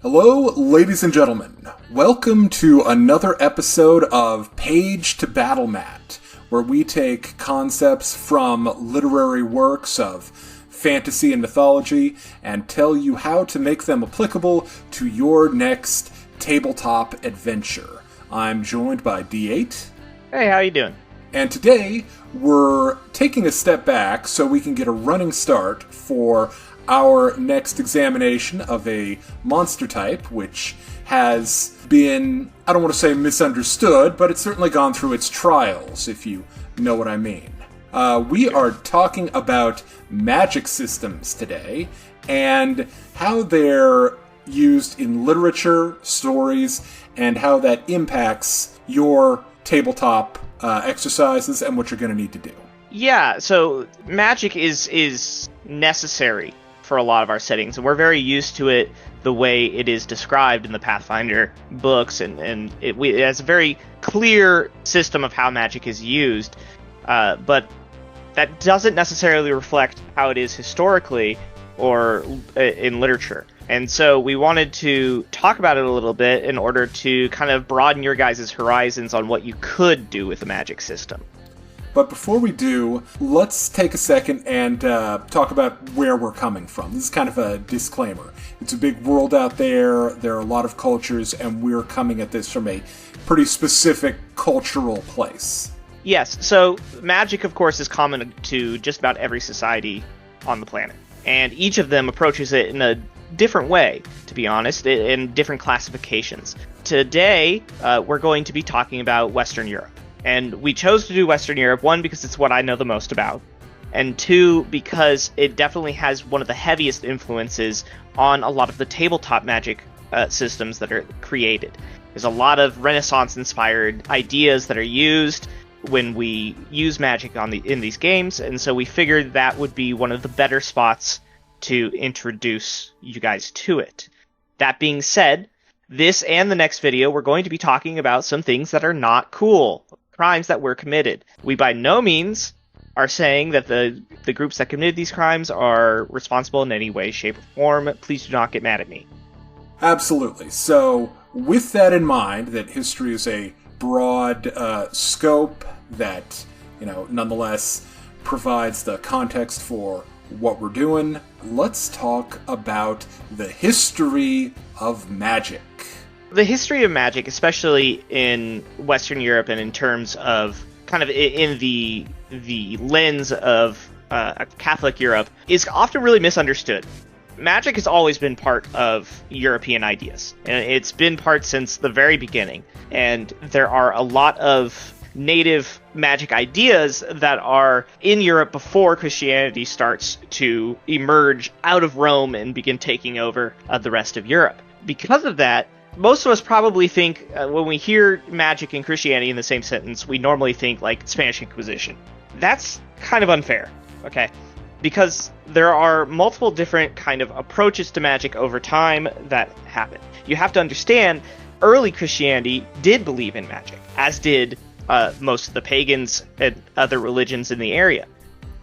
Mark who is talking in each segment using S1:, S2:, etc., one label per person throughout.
S1: Hello, ladies and gentlemen. Welcome to another episode of Page to Battle Mat, where we take concepts from literary works of fantasy and mythology and tell you how to make them applicable to your next tabletop adventure. I'm joined by D8.
S2: Hey, how you doing?
S1: And today, we're taking a step back so we can get a running start for our next examination of a monster type, which has been, I don't want to say misunderstood, but it's certainly gone through its trials, if you know what I mean. We are talking about magic systems today, and how they're used in literature, stories, and how that impacts your tabletop exercises and what you're going to need to do.
S2: Yeah, so magic is necessary for a lot of our settings, and we're very used to it the way it is described in the Pathfinder books, and it has a very clear system of how magic is used, but that doesn't necessarily reflect how it is historically or in literature. And so we wanted to talk about it a little bit in order to kind of broaden your guys' horizons on what you could do with a magic system.
S1: But before we do, let's take a second and talk about where we're coming from. This is kind of a disclaimer. It's a big world out there. There are a lot of cultures, and we're coming at this from a pretty specific cultural place.
S2: Yes, so magic, of course, is common to just about every society on the planet. And each of them approaches it in a different way, to be honest, in different classifications. Today, we're going to be talking about Western Europe. And we chose to do Western Europe, one, because it's what I know the most about, and two, because it definitely has one of the heaviest influences on a lot of the tabletop magic systems that are created. There's a lot of Renaissance-inspired ideas that are used when we use magic in these games, and so we figured that would be one of the better spots to introduce you guys to it. That being said, this and the next video, we're going to be talking about some things that are not cool. Crimes that were committed. We by no means are saying that the groups that committed these crimes are responsible in any way, shape, or form. Please do not get mad at me.
S1: Absolutely. So, with that in mind, that history is a broad scope that, nonetheless provides the context for what we're doing, let's talk about the history of magic.
S2: The history of magic, especially in Western Europe and in terms of kind of in the lens of Catholic Europe, is often really misunderstood. Magic has always been part of European ideas, and it's been part since the very beginning. And there are a lot of native magic ideas that are in Europe before Christianity starts to emerge out of Rome and begin taking over the rest of Europe. Because of that, most of us probably think, when we hear magic and Christianity in the same sentence, we normally think, like, Spanish Inquisition. That's kind of unfair, okay? Because there are multiple different kind of approaches to magic over time that happen. You have to understand, early Christianity did believe in magic, as did most of the pagans and other religions in the area.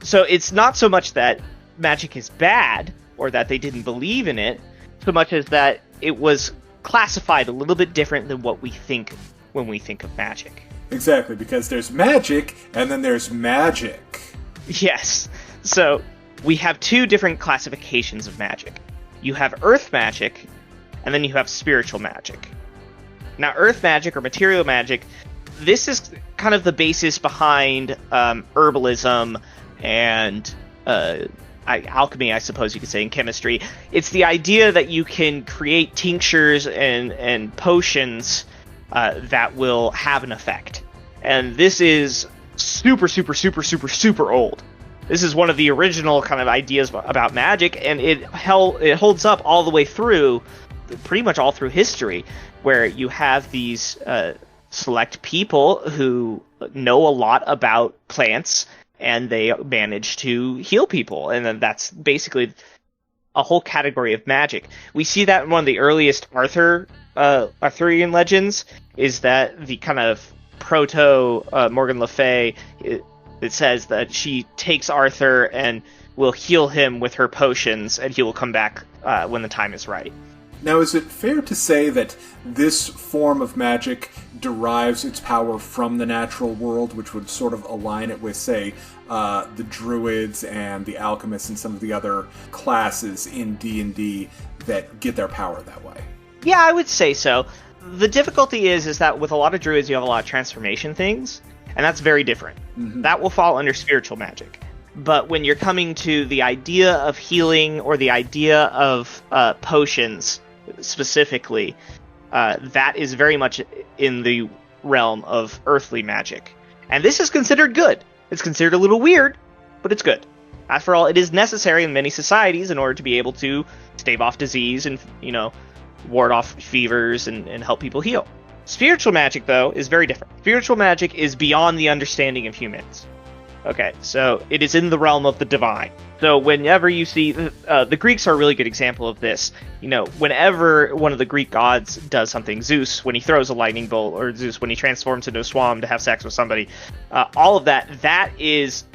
S2: So it's not so much that magic is bad, or that they didn't believe in it, so much as that it was classified a little bit different than what we think when we think of magic.
S1: Exactly, because there's magic, and then there's magic.
S2: Yes. So, we have two different classifications of magic. You have earth magic, and then you have spiritual magic. Now, earth magic, or material magic, this is kind of the basis behind herbalism and alchemy, I suppose you could say, in chemistry. It's the idea that you can create tinctures and potions that will have an effect. And this is super, super, super, super, super old. This is one of the original kind of ideas about magic, and it holds up all the way through, pretty much all through history, where you have these select people who know a lot about plants, and they manage to heal people, and then that's basically a whole category of magic. We see that in one of the earliest Arthurian legends, is that the kind of proto Morgan Le Fay, it says that she takes Arthur and will heal him with her potions, and he will come back when the time is right.
S1: Now, is it fair to say that this form of magic derives its power from the natural world, which would sort of align it with, say, the druids and the alchemists and some of the other classes in D&D that get their power that way?
S2: Yeah, I would say so. The difficulty is that with a lot of druids, you have a lot of transformation things, and that's very different. Mm-hmm. That will fall under spiritual magic. But when you're coming to the idea of healing or the idea of potions specifically, that is very much in the realm of earthly magic. And this is considered good. It's considered a little weird, but it's good. After all, it is necessary in many societies in order to be able to stave off disease and, ward off fevers and help people heal. Spiritual magic, though, is very different. Spiritual magic is beyond the understanding of humans. Okay, so it is in the realm of the divine. So whenever you see... the Greeks are a really good example of this. Whenever one of the Greek gods does something, Zeus, when he throws a lightning bolt, or Zeus, when he transforms into a swan to have sex with somebody, all of that is,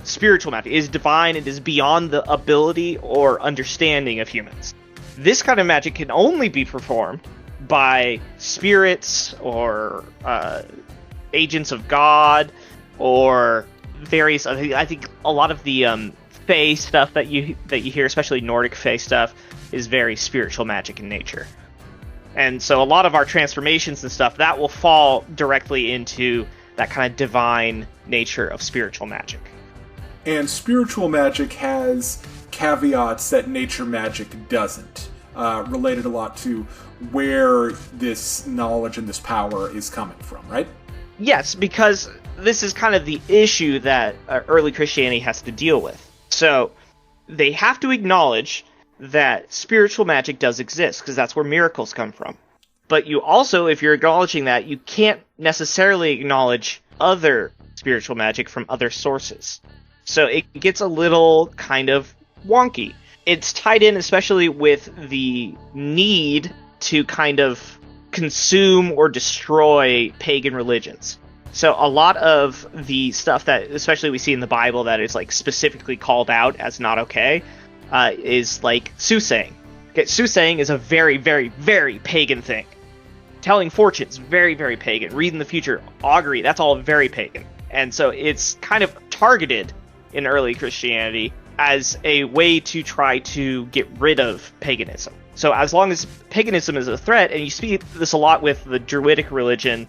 S2: spiritual magic. It is divine. It is beyond the ability or understanding of humans. This kind of magic can only be performed by spirits or agents of God or various. I think a lot of the Fae stuff that you hear, especially Nordic Fae stuff, is very spiritual magic in nature. And so a lot of our transformations and stuff that will fall directly into that kind of divine nature of spiritual magic.
S1: And spiritual magic has caveats that nature magic doesn't, related a lot to where this knowledge and this power is coming from, right?
S2: Yes, because this is kind of the issue that early Christianity has to deal with. So they have to acknowledge that spiritual magic does exist, because that's where miracles come from. But you also, if you're acknowledging that, you can't necessarily acknowledge other spiritual magic from other sources. So it gets a little kind of wonky. It's tied in especially with the need to kind of consume or destroy pagan religions. So a lot of the stuff that, especially we see in the Bible, that is like specifically called out as not okay, is like soothsaying. Okay, soothsaying is a very, very, very pagan thing. Telling fortunes, very, very pagan. Reading the future, augury, that's all very pagan. And so it's kind of targeted in early Christianity as a way to try to get rid of paganism. So as long as paganism is a threat, and you see this a lot with the Druidic religion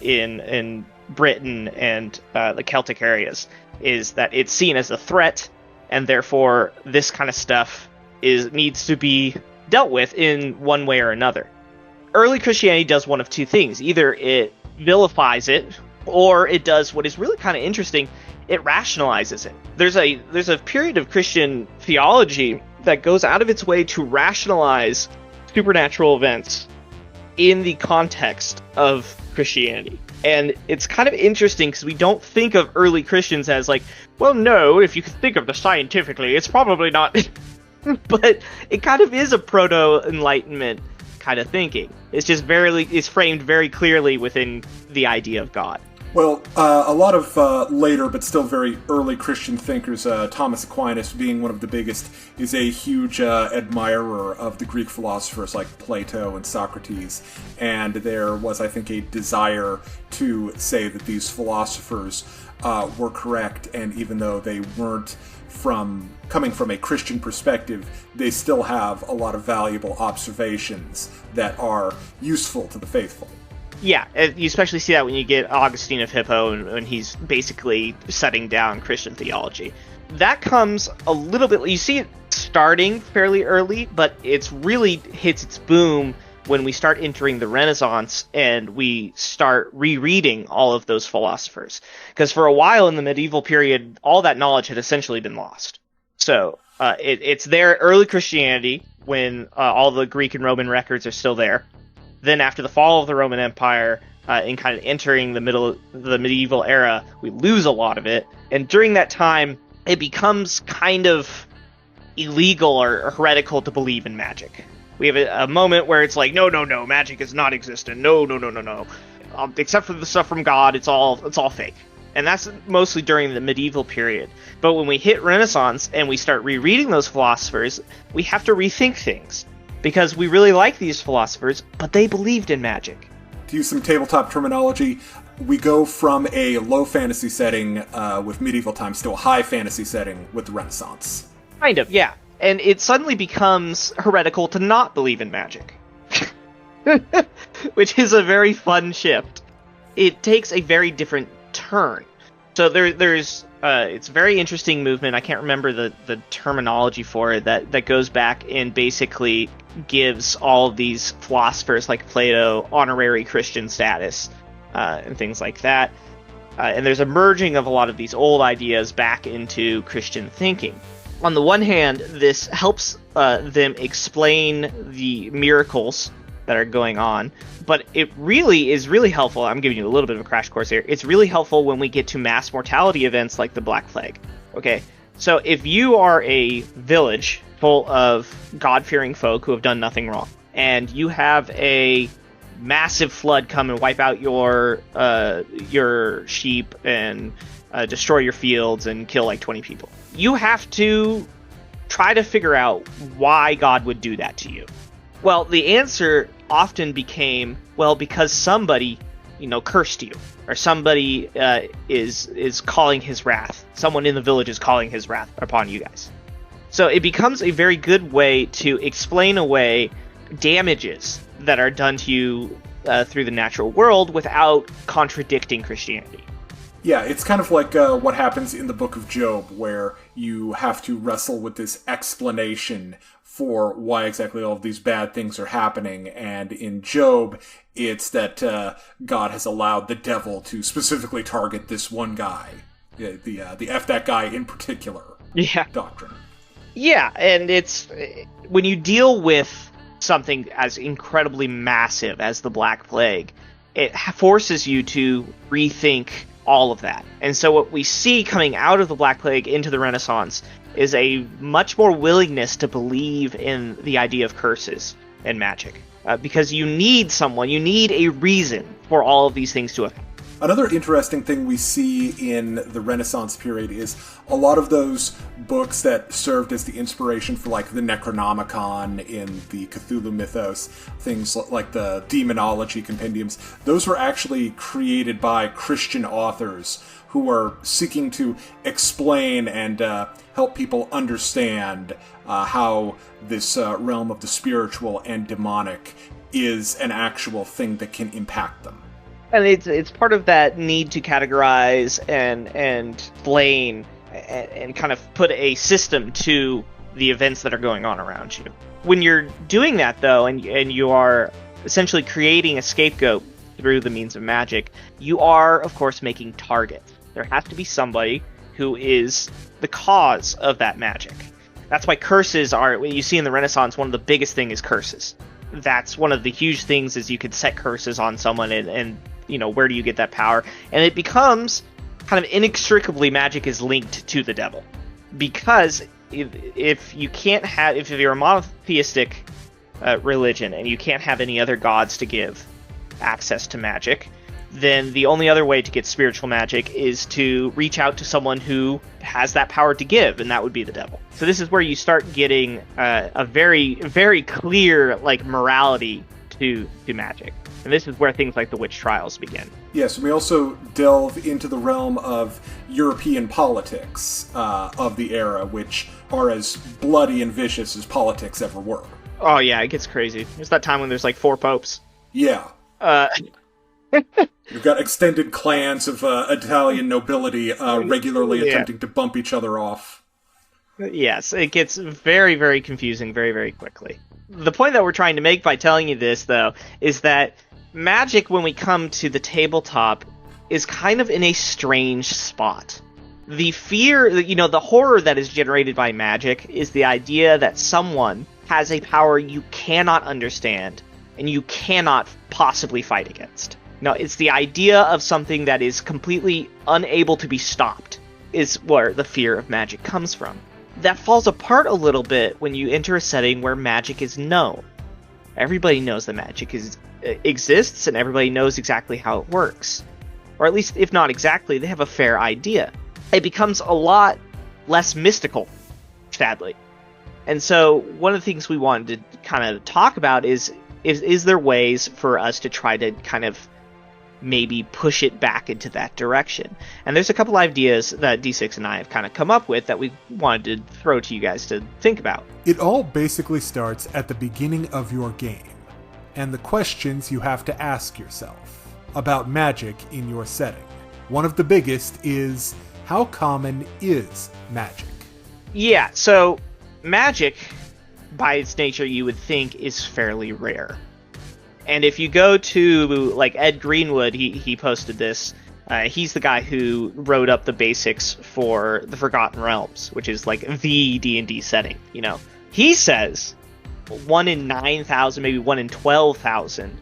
S2: in Britain and the Celtic areas, is that it's seen as a threat, and therefore this kind of stuff needs to be dealt with in one way or another. Early Christianity does one of two things. Either it vilifies it, or it does what is really kind of interesting, it rationalizes it. There's a period of Christian theology that goes out of its way to rationalize supernatural events in the context of Christianity. And it's kind of interesting because we don't think of early Christians as like, well, no, if you could think of this scientifically, it's probably not. But it kind of is a proto-Enlightenment kind of thinking. It's just it's framed very clearly within the idea of God.
S1: Well, a lot of later but still very early Christian thinkers, Thomas Aquinas being one of the biggest, is a huge admirer of the Greek philosophers like Plato and Socrates, and there was, I think, a desire to say that these philosophers were correct, and even though they weren't coming from a Christian perspective, they still have a lot of valuable observations that are useful to the faithful.
S2: Yeah, you especially see that when you get Augustine of Hippo when he's basically setting down Christian theology. That comes a little bit... You see it starting fairly early, but it's really hits its boom when we start entering the Renaissance and we start rereading all of those philosophers. Because for a while in the medieval period, all that knowledge had essentially been lost. So it's there early Christianity when all the Greek and Roman records are still there. Then after the fall of the Roman Empire, and kind of entering the medieval era, we lose a lot of it. And during that time, it becomes kind of illegal or heretical to believe in magic. We have a moment where it's like, no, magic is not existent. No. Except for the stuff from God, it's all fake. And that's mostly during the medieval period. But when we hit Renaissance and we start rereading those philosophers, we have to rethink things. because we really like these philosophers, but they believed in magic.
S1: To use some tabletop terminology, we go from a low fantasy setting with medieval times to a high fantasy setting with the Renaissance.
S2: Kind of, yeah. And it suddenly becomes heretical to not believe in magic. Which is a very fun shift. It takes a very different turn. So there's it's a very interesting movement. I can't remember the terminology for it that goes back and basically gives all of these philosophers like Plato honorary Christian status and things like that. And there's a merging of a lot of these old ideas back into Christian thinking. On the one hand, this helps them explain the miracles that are going on, but it really is really helpful. I'm giving you a little bit of a crash course here. It's really helpful when we get to mass mortality events like the Black Plague. Okay, so if you are a village full of God-fearing folk who have done nothing wrong, and you have a massive flood come and wipe out your sheep and destroy your fields and kill like 20 people, you have to try to figure out why God would do that to you. Well, the answer often became, well, because somebody, cursed you, or somebody is calling his wrath. Someone in the village is calling his wrath upon you guys. So it becomes a very good way to explain away damages that are done to you through the natural world without contradicting Christianity.
S1: Yeah, it's kind of like what happens in the Book of Job, where you have to wrestle with this explanation for why exactly all of these bad things are happening. And in Job, it's that God has allowed the devil to specifically target this one guy, the F that guy in particular doctrine. Yeah,
S2: and it's when you deal with something as incredibly massive as the Black Plague, it forces you to rethink all of that. And so what we see coming out of the Black Plague into the Renaissance is a much more willingness to believe in the idea of curses and magic. Because you need a reason for all of these things to affect.
S1: Another interesting thing we see in the Renaissance period is a lot of those books that served as the inspiration for like the Necronomicon in the Cthulhu mythos, things like the demonology compendiums, those were actually created by Christian authors who were seeking to explain and help people understand how this realm of the spiritual and demonic is an actual thing that can impact them.
S2: And it's part of that need to categorize and explain and kind of put a system to the events that are going on around you. When you're doing that, though, and you are essentially creating a scapegoat through the means of magic, you are, of course, making targets. There has to be somebody who is the cause of that magic. That's why curses are, when you see in the Renaissance, one of the biggest things is curses. That's one of the huge things, is you could set curses on someone and where do you get that power? And it becomes kind of inextricably magic is linked to the devil. Because if you're a monotheistic religion and you can't have any other gods to give access to magic, then the only other way to get spiritual magic is to reach out to someone who has that power to give, and that would be the devil. So this is where you start getting a very, very clear morality to magic. And this is where things like the witch trials begin.
S1: Yes, and we also delve into the realm of European politics of the era, which are as bloody and vicious as politics ever were.
S2: Oh yeah, it gets crazy. There's that time when there's 4 popes.
S1: Yeah. You've got extended clans of Italian nobility regularly attempting to bump each other off.
S2: Yes, it gets very, very confusing very, very quickly. The point that we're trying to make by telling you this, though, is that magic, when we come to the tabletop, is kind of in a strange spot. The fear, the horror that is generated by magic is the idea that someone has a power you cannot understand and you cannot possibly fight against. No, it's the idea of something that is completely unable to be stopped is where the fear of magic comes from. That falls apart a little bit when you enter a setting where magic is known. Everybody knows that magic exists, and everybody knows exactly how it works. Or at least, if not exactly, they have a fair idea. It becomes a lot less mystical, sadly. And so one of the things we wanted to kind of talk about is there ways for us to try to kind of maybe push it back into that direction? And there's a couple ideas that D6 and I have kind of come up with that we wanted to throw to you guys to think about.
S3: It all basically starts at the beginning of your game, and the questions you have to ask yourself about magic in your setting. One of the biggest is, how common is magic?
S2: Yeah, so magic, by its nature, you would think is fairly rare. And if you go to, like, Ed Greenwood, he posted this. He's the guy who wrote up the basics for the Forgotten Realms, which is, like, the D&D setting, you know. He says 1 in 9,000, maybe 1 in 12,000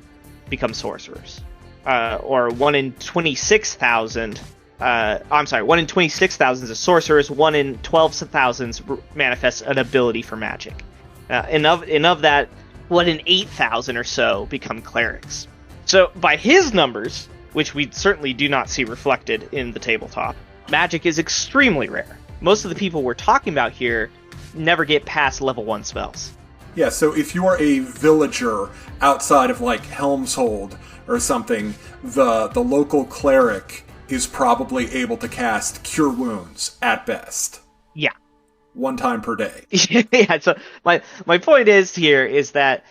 S2: become sorcerers. Or 1 in 26,000... I'm sorry, 1 in 26,000 is a sorceress, 1 in 12,000 manifests an ability for magic. And of that, 1 in 8,000 or so become clerics. So, by his numbers, which we certainly do not see reflected in the tabletop, magic is extremely rare. Most of the people we're talking about here never get past level 1 spells.
S1: Yeah, so if you're a villager outside of, like, Helmshold or something, the local cleric is probably able to cast Cure Wounds at best.
S2: Yeah.
S1: 1 time per day.
S2: Yeah, so my point is that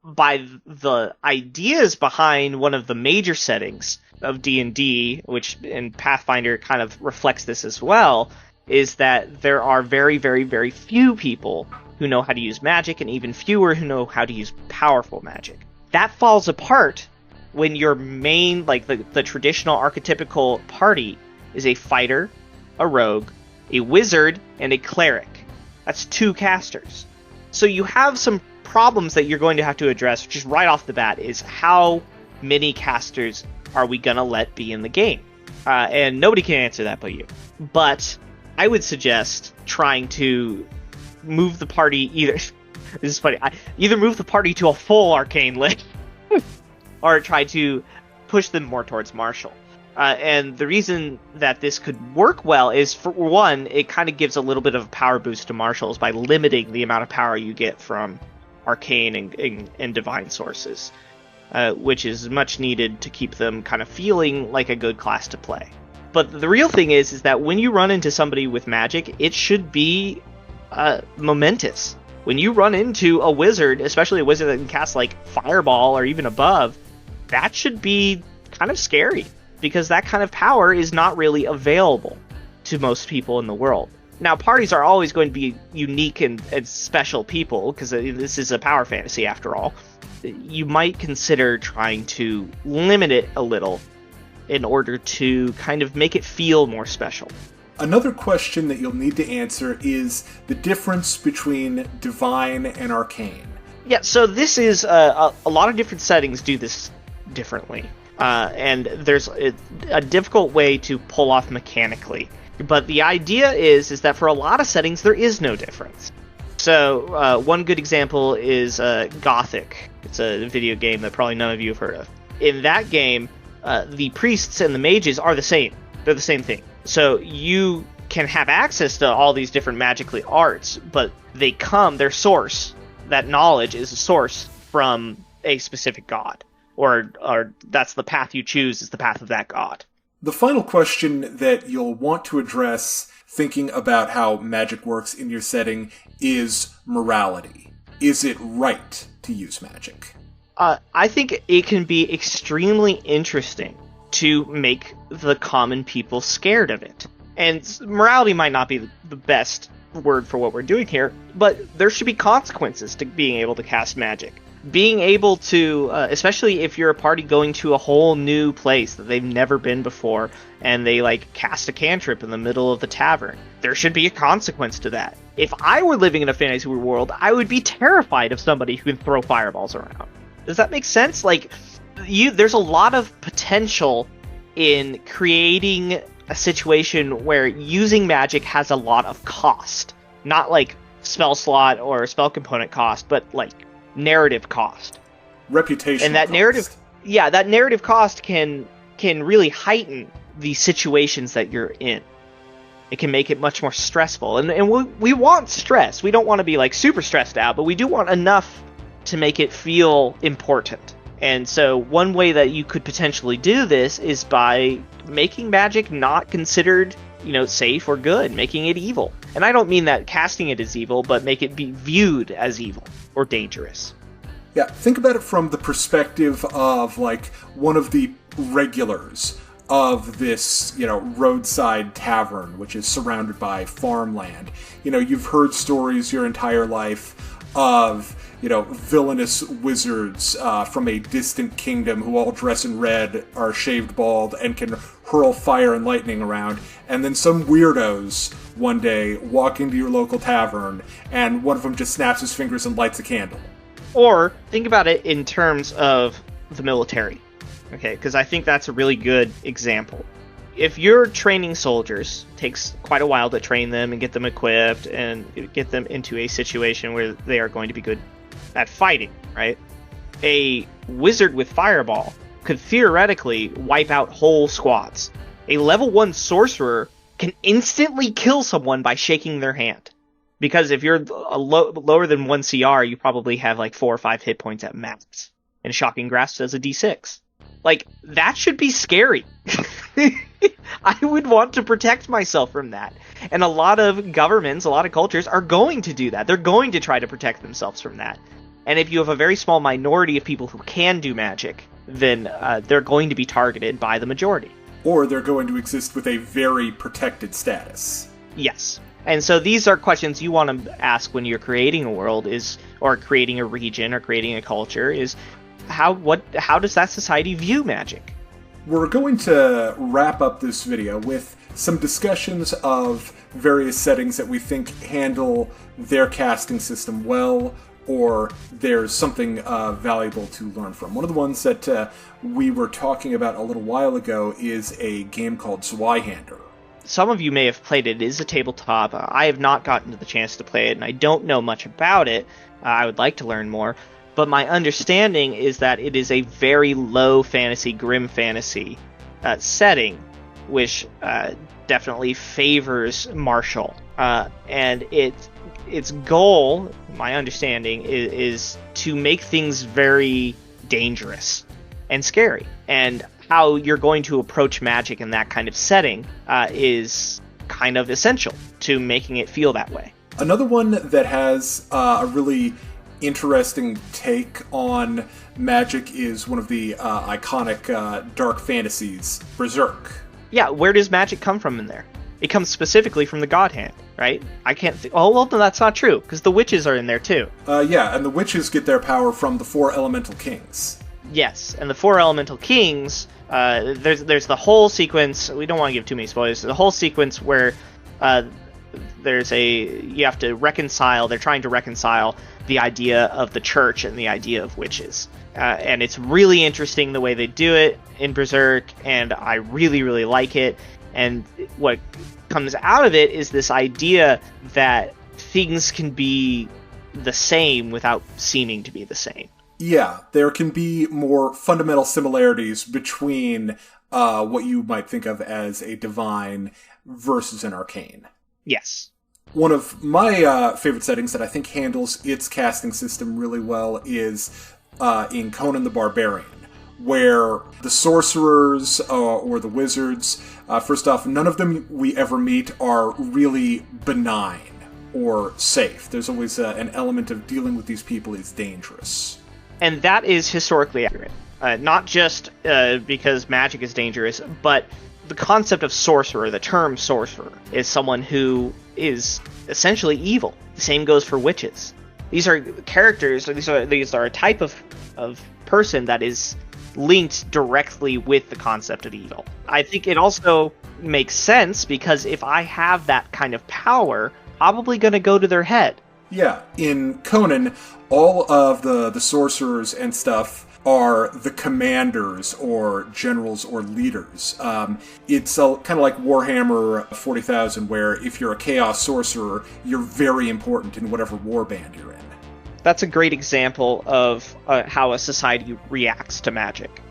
S2: by the ideas behind one of the major settings of D&D, which in Pathfinder kind of reflects this as well, is that there are very, very, very few people who know how to use magic, and even fewer who know how to use powerful magic. That falls apart when your main, like the traditional archetypical party is a fighter, a rogue, a wizard, and a cleric. That's 2 casters. So you have some problems that you're going to have to address, just right off the bat, is how many casters are we going to let be in the game? And nobody can answer that but you. But I would suggest trying to move the party either... This is funny. Either move the party to a full arcane list, or try to push them more towards martial. And the reason that this could work well is, for one, it kind of gives a little bit of a power boost to martials by limiting the amount of power you get from arcane and divine sources, which is much needed to keep them kind of feeling like a good class to play. But the real thing is that when you run into somebody with magic, it should be momentous. When you run into a wizard, especially a wizard that can cast like fireball or even above, that should be kind of scary, because that kind of power is not really available to most people in the world. Now, parties are always going to be unique and special people, because this is a power fantasy after all. You might consider trying to limit it a little in order to kind of make it feel more special.
S1: Another question that you'll need to answer is the difference between divine and arcane.
S2: Yeah, so this is a lot of different settings do this differently. And there's a difficult way to pull off mechanically. But the idea is that for a lot of settings, there is no difference. So one good example is Gothic. It's a video game that probably none of you have heard of. In that game, the priests and the mages are the same. They're the same thing. So you can have access to all these different magically arts, but their source, that knowledge is a source from a specific god. Or that's the path you choose, is the path of that god.
S1: The final question that you'll want to address thinking about how magic works in your setting is morality. Is it right to use magic?
S2: I think it can be extremely interesting to make the common people scared of it. And morality might not be the best word for what we're doing here, but there should be consequences to being able to cast magic. Being able to, especially if you're a party going to a whole new place that they've never been before, and they like cast a cantrip in the middle of the tavern, there should be a consequence to that. If I were living in a fantasy world, I would be terrified of somebody who can throw fireballs around. Does that make sense? Like, there's a lot of potential in creating a situation where using magic has a lot of cost. Not like spell slot or spell component cost, but like narrative cost.
S1: Reputation
S2: and that
S1: cost.
S2: that narrative cost can really heighten the situations that you're in. It can make it much more stressful. And we want stress. We don't want to be like super stressed out, but we do want enough to make it feel important. And so one way that you could potentially do this is by making magic not considered, safe or good, making it evil. And I don't mean that casting it as evil, but make it be viewed as evil or dangerous.
S1: Yeah, think about it from the perspective of, like, one of the regulars of this, roadside tavern, which is surrounded by farmland. You've heard stories your entire life of, villainous wizards from a distant kingdom who all dress in red, are shaved bald, and can hurl fire and lightning around. And then some weirdos one day walk into your local tavern, and one of them just snaps his fingers and lights a candle.
S2: Or think about it in terms of the military. Okay, because I think that's a really good example. If you're training soldiers, it takes quite a while to train them and get them equipped and get them into a situation where they are going to be good at fighting, right? A wizard with fireball could theoretically wipe out whole squads. A level 1 sorcerer can instantly kill someone by shaking their hand. Because if you're lower than 1 CR, you probably have like 4 or 5 hit points at max. And Shocking Grasp does a D6. Like, that should be scary. I would want to protect myself from that. And a lot of governments, a lot of cultures are going to do that. They're going to try to protect themselves from that. And if you have a very small minority of people who can do magic, then they're going to be targeted by the majority.
S1: Or they're going to exist with a very protected status.
S2: Yes. And so these are questions you want to ask when you're creating a world, or creating a region, or creating a culture, is how does that society view magic?
S1: We're going to wrap up this video with some discussions of various settings that we think handle their casting system well, or there's something valuable to learn from. One of the ones that we were talking about a little while ago is a game called Zweihander.
S2: Some of you may have played it. It is a tabletop. I have not gotten to the chance to play it, and I don't know much about it. I would like to learn more. But my understanding is that it is a very low fantasy, grim fantasy setting, which definitely favors martial. And its goal, my understanding, is to make things very dangerous and scary. And how you're going to approach magic in that kind of setting is kind of essential to making it feel that way.
S1: Another one that has a really interesting take on magic is one of the iconic dark fantasies, Berserk.
S2: Yeah, where does magic come from in there? It comes specifically from the God Hand, right? I can't think... Oh, well, no, that's not true, because the witches are in there, too.
S1: Yeah, and the witches get their power from the 4 elemental kings.
S2: Yes, and the 4 elemental kings, there's the whole sequence... We don't want to give too many spoilers. The whole sequence where you have to reconcile... They're trying to reconcile the idea of the church and the idea of witches. And it's really interesting the way they do it in Berserk, and I really, really like it. And what comes out of it is this idea that things can be the same without seeming to be the same.
S1: Yeah, there can be more fundamental similarities between what you might think of as a divine versus an arcane.
S2: Yes.
S1: One of my favorite settings that I think handles its casting system really well is in Conan the Barbarian, where the sorcerers or the wizards, first off, none of them we ever meet are really benign or safe. There's always an element of dealing with these people is dangerous.
S2: And that is historically accurate. Not just because magic is dangerous, but the concept of sorcerer, the term sorcerer, is someone who is essentially evil. The same goes for witches. These are characters, or these are a type of person that is linked directly with the concept of evil. I think it also makes sense because if I have that kind of power, probably going to go to their head.
S1: Yeah, in Conan, all of the sorcerers and stuff are the commanders or generals or leaders. It's kind of like Warhammer 40,000, where if you're a chaos sorcerer, you're very important in whatever warband you're in.
S2: That's a great example of how a society reacts to magic.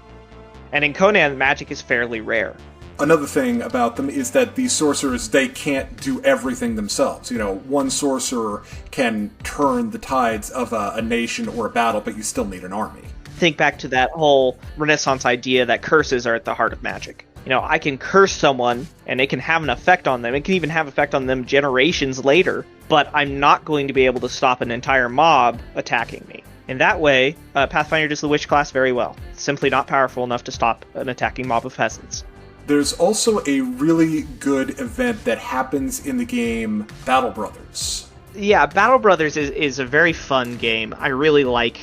S2: And in Conan, magic is fairly rare.
S1: Another thing about them is that these sorcerers, they can't do everything themselves. One sorcerer can turn the tides of a nation or a battle, but you still need an army.
S2: Think back to that whole Renaissance idea that curses are at the heart of magic. I can curse someone, and it can have an effect on them. It can even have effect on them generations later, but I'm not going to be able to stop an entire mob attacking me. In that way, Pathfinder does the witch class very well. It's simply not powerful enough to stop an attacking mob of peasants.
S1: There's also a really good event that happens in the game Battle Brothers.
S2: Yeah, Battle Brothers is a very fun game. I really like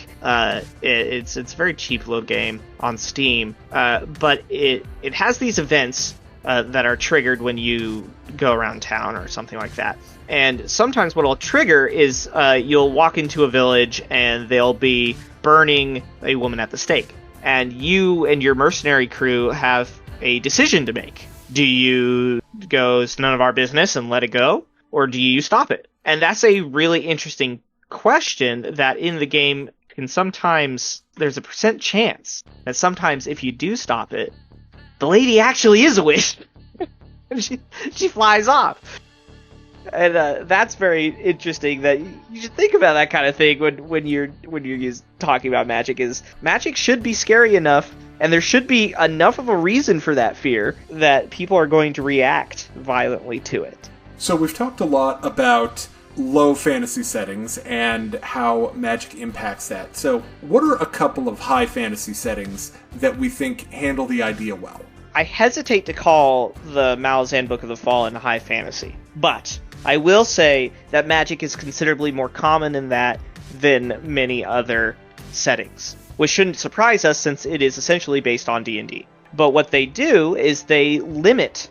S2: it's a very cheap little game on Steam, but it has these events that are triggered when you go around town or something like that. And sometimes what will trigger is you'll walk into a village and they'll be burning a woman at the stake. And you and your mercenary crew have a decision to make. Do you go, it's none of our business, and let it go? Or do you stop it? And that's a really interesting question that in the game can sometimes, there's a percent chance that sometimes if you do stop it, the lady actually is a witch. And she flies off. And that's very interesting that you should think about that kind of thing when you're talking about magic. Is magic should be scary enough, and there should be enough of a reason for that fear that people are going to react violently to it.
S1: So we've talked a lot about low fantasy settings and how magic impacts that. So what are a couple of high fantasy settings that we think handle the idea well?
S2: I hesitate to call the Malazan Book of the Fallen high fantasy, but I will say that magic is considerably more common in that than many other settings, which shouldn't surprise us since it is essentially based on D&D. But what they do is they limit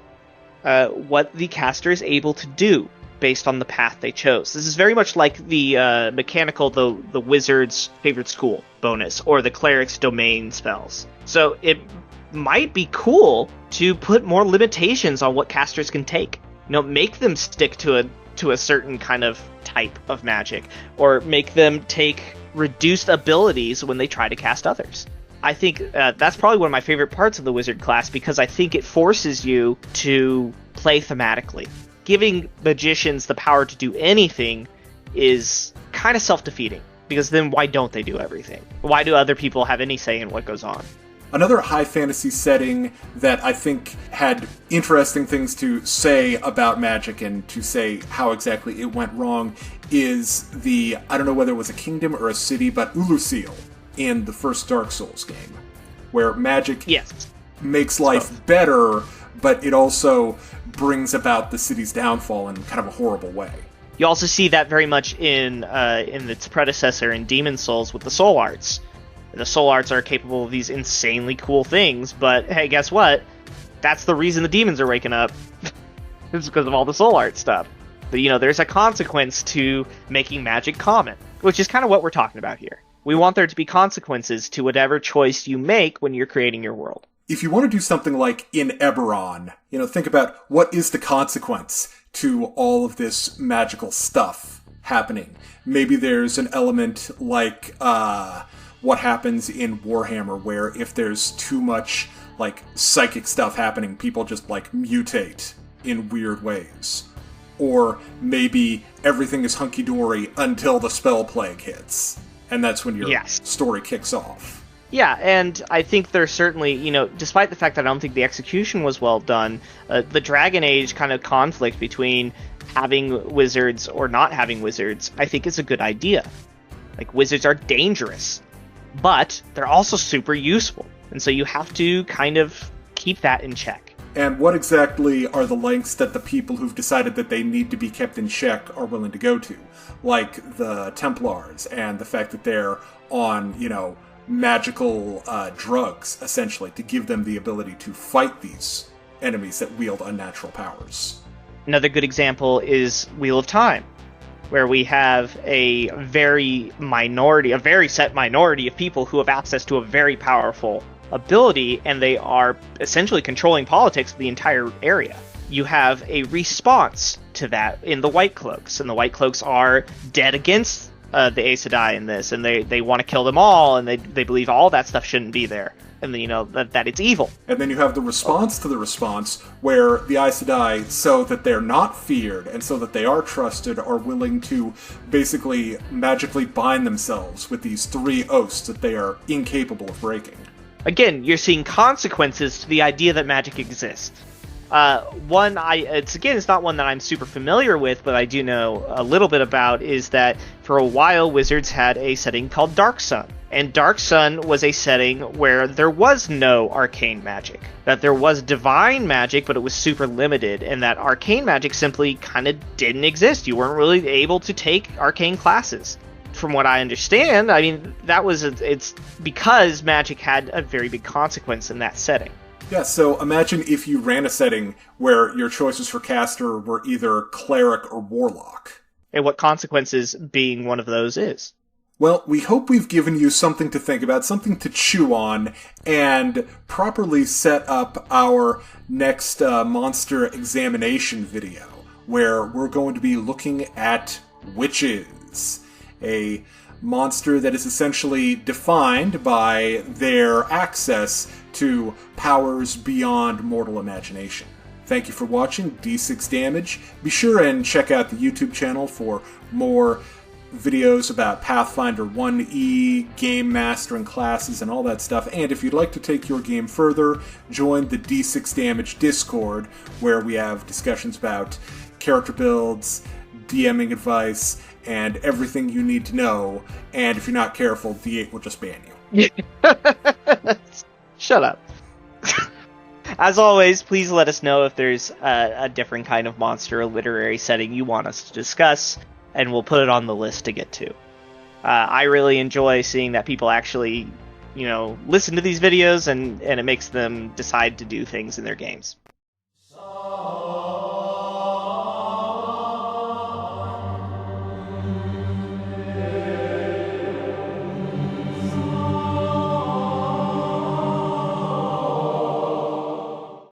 S2: what the caster is able to do based on the path they chose. This is very much like the mechanical, the wizard's favorite school bonus, or the cleric's domain spells. So it might be cool to put more limitations on what casters can take. Make them stick to a certain kind of type of magic, or make them take reduced abilities when they try to cast others. I think that's probably one of my favorite parts of the wizard class, because I think it forces you to play thematically. Giving magicians the power to do anything is kind of self-defeating, because then why don't they do everything? Why do other people have any say in what goes on?
S1: Another high fantasy setting that I think had interesting things to say about magic and to say how exactly it went wrong is I don't know whether it was a kingdom or a city, but Ulusil in the first Dark Souls game, where magic makes life better, but it also brings about the city's downfall in kind of a horrible way.
S2: You also see that very much in its predecessor in Demon's Souls with the soul arts. The soul arts are capable of these insanely cool things, but hey, guess what? That's the reason the demons are waking up. It's because of all the soul art stuff. But, there's a consequence to making magic common, which is kind of what we're talking about here. We want there to be consequences to whatever choice you make when you're creating your world.
S1: If you want to do something like in Eberron, think about what is the consequence to all of this magical stuff happening. Maybe there's an element like what happens in Warhammer, where if there's too much psychic stuff happening, people just mutate in weird ways. Or maybe everything is hunky-dory until the spell plague hits, and that's when your story kicks off.
S2: Yeah, and I think there's certainly, despite the fact that I don't think the execution was well done, the Dragon Age kind of conflict between having wizards or not having wizards, I think is a good idea. Wizards are dangerous, but they're also super useful, and so you have to kind of keep that in check.
S1: And what exactly are the lengths that the people who've decided that they need to be kept in check are willing to go to? Like the Templars, and the fact that they're on, magical drugs, essentially, to give them the ability to fight these enemies that wield unnatural powers.
S2: Another good example is Wheel of Time, where we have a very set minority of people who have access to a very powerful ability, and they are essentially controlling politics of the entire area. You have a response to that in the White Cloaks, and the White Cloaks are dead against the Aes Sedai in this, and they want to kill them all, and they believe all that stuff shouldn't be there. and that it's evil.
S1: And then you have the response to the response, where the Aes Sedai, so that they're not feared and so that they are trusted, are willing to basically magically bind themselves with these 3 oaths that they are incapable of breaking.
S2: Again, you're seeing consequences to the idea that magic exists. It's not one that I'm super familiar with, but I do know a little bit about, is that for a while Wizards had a setting called Dark Sun. And Dark Sun was a setting where there was no arcane magic. That there was divine magic, but it was super limited, and that arcane magic simply kind of didn't exist. You weren't really able to take arcane classes. From what I understand, it's because magic had a very big consequence in that setting.
S1: Yeah, so imagine if you ran a setting where your choices for caster were either cleric or warlock.
S2: And what consequences being one of those is.
S1: Well, we hope we've given you something to think about, something to chew on, and properly set up our next monster examination video, where we're going to be looking at witches. A monster that is essentially defined by their access to powers beyond mortal imagination. Thank you for watching D6 Damage. Be sure and check out the YouTube channel for more videos about Pathfinder 1E, game mastering classes, and all that stuff. And if you'd like to take your game further, join the D6 Damage Discord, where we have discussions about character builds, DMing advice, and everything you need to know. And if you're not careful, D8 will just ban you.
S2: Shut up. As always, please let us know if there's a different kind of monster or literary setting you want us to discuss, and we'll put it on the list to get to. I really enjoy seeing that people actually, listen to these videos, and it makes them decide to do things in their games.